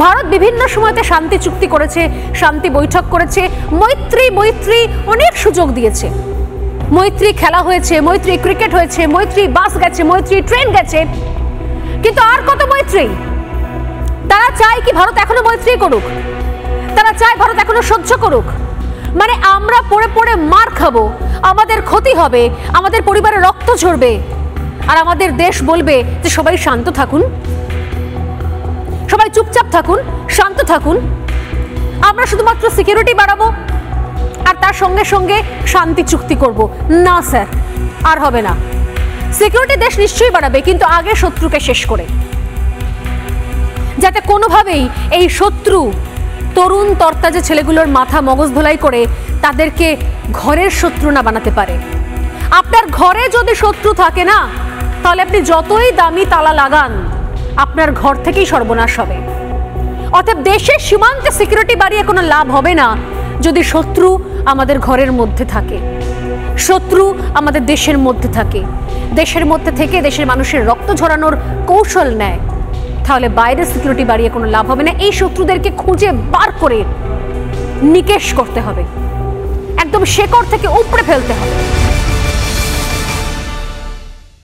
ভারত বিভিন্ন সময়তে শান্তি চুক্তি করেছে, শান্তি বৈঠক করেছে, মৈত্রী অনেক সুযোগ দিয়েছে। মৈত্রী খেলা হয়েছে, মৈত্রী ক্রিকেট হয়েছে, মৈত্রী বাস গেছে, মৈত্রী ট্রেন গেছে, কিন্তু আর কত মৈত্রী? তারা চায় কি ভারত এখনো মৈত্রী করুক? তারা চায় ভারত এখনো সহ্য করুক? মানে আমরা পড়ে পড়ে মার খাবো, আমাদের ক্ষতি হবে, আমাদের পরিবারে রক্ত ঝরবে, আর আমাদের দেশ বলবে যে সবাই শান্ত থাকুন, সবাই চুপচাপ থাকুন, শান্ত থাকুন, আমরা শুধুমাত্র সিকিউরিটি বাড়াবো আর তার সঙ্গে সঙ্গে শান্তি চুক্তি করব। না স্যার, আর হবে না। সিকিউরিটি দেশ নিশ্চয়ই বাড়াবে, কিন্তু আগে শত্রুকে শেষ করে, যাতে কোনোভাবেই এই শত্রু তরুণ তরতাজা ছেলেগুলোর মাথা মগজ ধোলাই করে তাদেরকে ঘরের শত্রু না বানাতে পারে। আপনার ঘরে যদি শত্রু থাকে না, তাহলে আপনি যতই দামি তালা লাগান, আপনার ঘর থেকেই সর্বনাশ হবে। অতএব দেশের সীমান্তে সিকিউরিটি বাড়িয়ে কোনো লাভ হবে না যদি শত্রু আমাদের ঘরের মধ্যে থাকে, শত্রু আমাদের দেশের মধ্যে থাকে, দেশের মধ্যে থেকে দেশের মানুষের রক্ত ঝরানোর কৌশল নেয়, তাহলে বাইরের সিকিউরিটি বাড়িয়ে কোনো লাভ হবে না। এই শত্রুদেরকে খুঁজে বার করে নিকেশ করতে হবে, একদম শেকড় থেকে উপড়ে ফেলতে হবে।